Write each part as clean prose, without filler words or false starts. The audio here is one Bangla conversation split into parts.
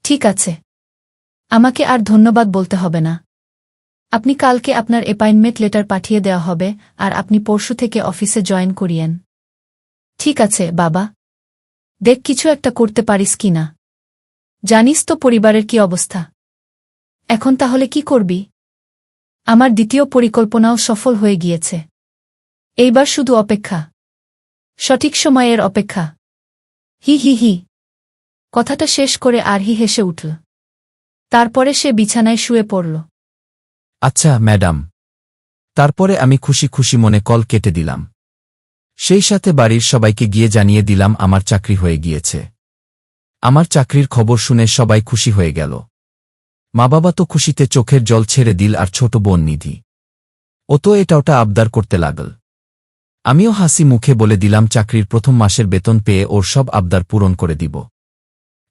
ঠিক আছে, আমাকে আর ধন্যবাদ বলতে হবে না। আপনি কালকে আপনার অ্যাপয়েন্টমেন্ট লেটার পাঠিয়ে দেওয়া হবে, আর আপনি পরশু থেকে অফিসে জয়েন করিয়েন। ঠিক আছে বাবা, দেখ কিছু একটা করতে পারিস কি না। জানিস তো পরিবারের কি অবস্থা। এখন তাহলে কি করবি? আমার দ্বিতীয় পরিকল্পনাও সফল হয়ে গিয়েছে। এইবার শুধু অপেক্ষা, সঠিক সময়ের অপেক্ষা। হি হি হি। কথাটা শেষ করে আরহি হেসে উঠল। তারপরে সে বিছানায় শুয়ে পড়ল। আচ্ছা ম্যাডাম। তারপরে আমি খুশি খুশি মনে কল কেটে দিলাম। সেই সাথে বাড়ির সবাইকে গিয়ে জানিয়ে দিলাম আমার চাকরি হয়ে গিয়েছে। আমার চাকরির খবর শুনে সবাই খুশি হয়ে গেল। মা বাবা তো খুশিতে চোখের জল ছেড়ে দিল, আর ছোট বোন নিধি, ও তো এটা ওটা আবদার করতে লাগল। আমিও হাসি মুখে বলে দিলাম চাকরির প্রথম মাসের বেতন পেয়ে ওর সব আবদার পূরণ করে দিব।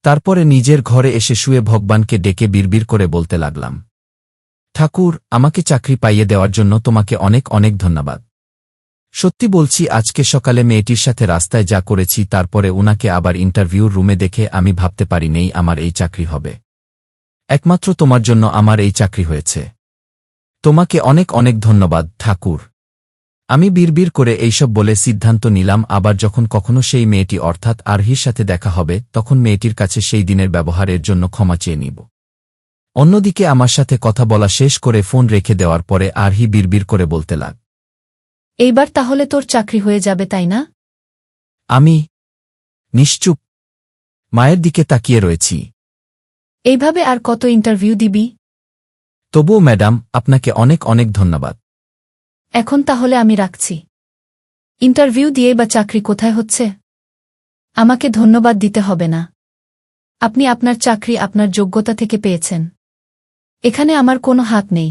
তারপরে নিজের ঘরে এসে শুয়ে ভগবানকে ডেকে বিড়বিড় করে বলতে লাগলাম, ঠাকুর, আমাকে চাকরি পাইয়ে দেওয়ার জন্য তোমাকে অনেক অনেক ধন্যবাদ। সত্যি বলছি, আজকে সকালে মেয়েটির সাথে রাস্তায় যা করেছি, তারপরে উনাকে আবার ইন্টারভিউর রুমে দেখে আমি ভাবতে পারি নেই আমার এই চাকরি হবে। একমাত্র তোমার জন্য আমার এই চাকরি হয়েছে। তোমাকে অনেক অনেক ধন্যবাদ ঠাকুর। আমি বিড়বিড় করে এইসব বলে সিদ্ধান্ত নিলাম, আবার যখন কখনো সেই মেয়েটি অর্থাৎ আরহির সাথে দেখা হবে, তখন মেয়েটির কাছে সেই দিনের ব্যবহারের জন্য ক্ষমা চেয়ে নিব। অন্যদিকে আমার সাথে কথা বলা শেষ করে ফোন রেখে দেওয়ার পরে আরহি বিড়বিড় করে বলতে লাগ, এইবার তাহলে তোর চাকরি হয়ে যাবে, তাই না? আমি নিশ্চুপ মায়ের দিকে তাকিয়ে রয়েছি। এইভাবে আর কত ইন্টারভিউ দিবি? তবুও ম্যাডাম, আপনাকে অনেক অনেক ধন্যবাদ। এখন তাহলে আমি রাখছি। ইন্টারভিউ দিয়ে বা চাকরি কোথায় হচ্ছে? আমাকে ধন্যবাদ দিতে হবে না। আপনি আপনার চাকরি আপনার যোগ্যতা থেকে পেয়েছেন। এখানে আমার কোনো হাত নেই।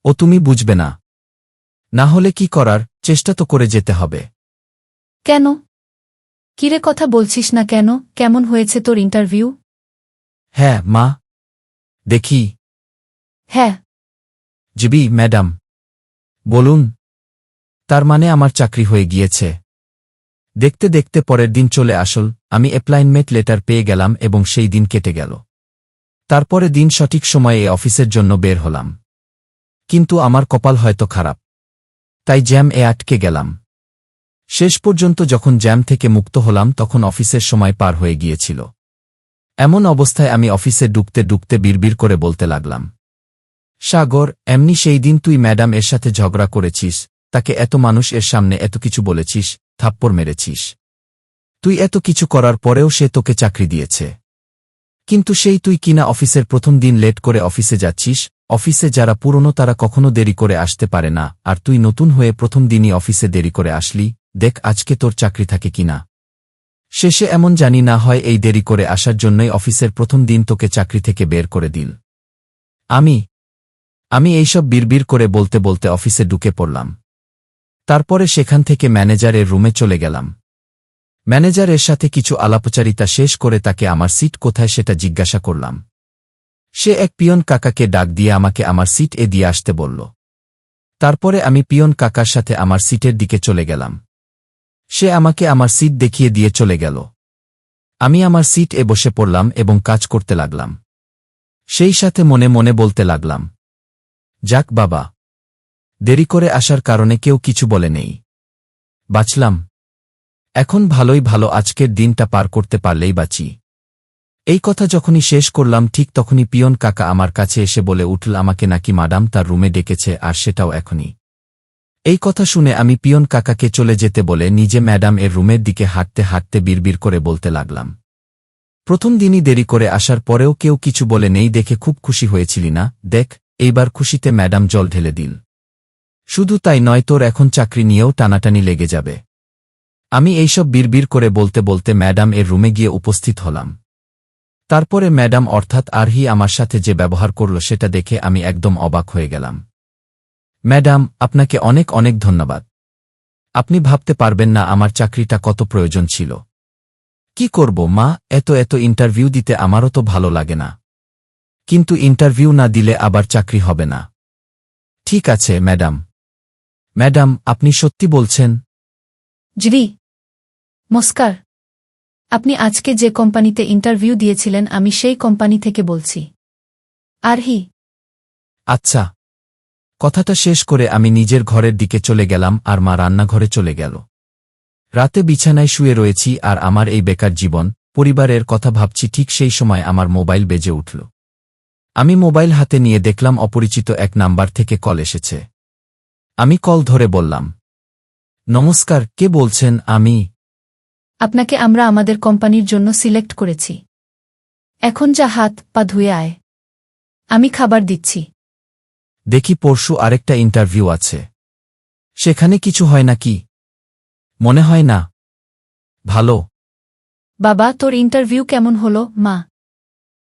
ও তুমি বুঝবে না। না হলে কি করার, চেষ্টা তো করে যেতে হবে। কেন? কিরে কথা বলছিস না কেন? কেমন হয়েছে তোর ইন্টারভিউ? হ্যাঁ মা, দেখি। হ্যাঁ। GB madam. বলুন। তার মানে আমার চাকরি হয়ে গিয়েছে। দেখতে দেখতে পরের দিন চলে আসল, আমি অ্যাপয়েন্টমেন্ট লেটার পেয়ে গেলাম এবং সেই দিন কেটে গেল। তারপরে দিন সঠিক সময়ে অফিসের জন্য বের হলাম। কিন্তু আমার কপাল হয়তো খারাপ, তাই জ্যাম আটকে গেলাম। শেষ পর্যন্ত যখন জ্যাম থেকে মুক্ত হলাম, তখন অফিসের সময় পার হয়ে গিয়েছিল। এমন অবস্থায় আমি অফিসে ডুবতে ডুবতে বিড়বিড় করে বলতে লাগলাম, সাগর, এমনি সেই দিন তুই ম্যাডাম এর সাথে ঝগড়া করেছিস, তাকে এত মানুষ এর সামনে এত কিছু বলেছিস, থাপ্পড় মেরেছিস। তুই এত কিছু করার পরেও সে তোকে চাকরি দিয়েছে। কিন্তু সেই তুই কিনা অফিসের প্রথম দিন লেট করে অফিসে যাচ্ছিস। অফিসে যারা পুরনো তারা কখনো দেরি করে আসতে পারে না, আর তুই নতুন হয়ে প্রথম দিনই অফিসে দেরি করে আসলি। দেখ আজকে তোর চাকরি থাকে কিনা। শেষে এমন জানি না হয় এই দেরি করে আসার জন্যই অফিসের প্রথম দিন তোকে চাকরি থেকে বের করে দিল। আমি এইসব বিড়বিড় করে বলতে বলতে অফিসে ঢুকে পড়লাম। তারপরে সেখান থেকে ম্যানেজারের রুমে চলে গেলাম। ম্যানেজারের সাথে কিছু আলাপচারিতা শেষ করে তাকে আমার সিট কোথায় সেটা জিজ্ঞাসা করলাম। সে এক পিয়ন কাকাকে ডাক দিয়ে আমাকে আমার সিট দিয়ে আসতে বলল। তারপরে আমি পিয়ন কাকার সাথে আমার সিটের দিকে চলে গেলাম। সে আমাকে আমার সিট দেখিয়ে দিয়ে চলে গেল। আমি আমার সিট বসে পড়লাম এবং কাজ করতে লাগলাম। সেই সাথে মনে মনে বলতে লাগলাম, যাক বাবা, দেরি করে আসার কারণে কেউ কিছু বলে নেই, বাঁচলাম। এখন ভালোই ভালো আজকের দিনটা পার করতে পারলেই বাঁচি। এই কথা যখনই শেষ করলাম, ঠিক তখনই পিয়ন কাকা আমার কাছে এসে বলে উঠল আমাকে নাকি ম্যাডাম তার রুমে ডেকেছে, আর সেটাও এখনই। এই কথা শুনে আমি পিয়ন কাকাকে চলে যেতে বলে নিজে ম্যাডাম এর রুমের দিকে হাঁটতে হাঁটতে বিড়বিড় করে বলতে লাগলাম, প্রথম দিনই দেরি করে আসার পরেও কেউ কিছু বলে নেই দেখে খুব খুশি হয়েছিলি না? দেখ, এইবার খুশিতে ম্যাডাম জল ঢেলে দিল। শুধু তাই নয়, তোর এখন চাকরি নিয়েও টানাটানি লেগে যাবে। আমি এইসব বিড়বিড় করে বলতে বলতে ম্যাডাম এর রুমে গিয়ে উপস্থিত হলাম। তারপরে ম্যাডাম অর্থাৎ আরহি আমার সাথে যে ব্যবহার করল সেটা দেখে আমি একদম অবাক হয়ে গেলাম। ম্যাডাম, আপনাকে অনেক অনেক ধন্যবাদ। আপনি ভাবতে পারবেন না আমার চাকরিটা কত প্রয়োজন ছিল। কি করব মা, এত এত ইন্টারভিউ দিতে আমারও তো ভালো লাগে না। কিন্তু ইন্টারভিউ না দিলে আবার চাকরি হবে না। ঠিক আছে ম্যাডাম। ম্যাডাম, আপনি সত্যি বলছেন? জি নমস্কার। আপনি আজকে যে কোম্পানিতে ইন্টারভিউ দিয়েছিলেন আমি সেই কোম্পানি থেকে বলছি। আরহি। আচ্ছা। কথাটা শেষ করে আমি নিজের ঘরের দিকে চলে গেলাম আর মা রান্নাঘরে চলে গেল। রাতে বিছানায় শুয়ে রয়েছি আর আমার এই বেকার জীবন, পরিবারের কথা ভাবছি, ঠিক সেই সময় আমার মোবাইল বেজে উঠল। আমি মোবাইল হাতে নিয়ে দেখলাম অপরিচিত এক নাম্বার থেকে কল এসেছে। আমি কল ধরে বললাম, নমস্কার, কে বলছেন? আমি। আপনাকে আমরা আমাদের কোম্পানির জন্য সিলেক্ট করেছি। এখন যা, হাত পা ধুয়ে আয়। আমি খাবার দিচ্ছি। দেখি পরশু আরেকটা ইন্টারভিউ আছে। সেখানে কিছু হয় নাকি? মনে হয় না। ভালো। বাবা, তোর ইন্টারভিউ কেমন হলো? মা।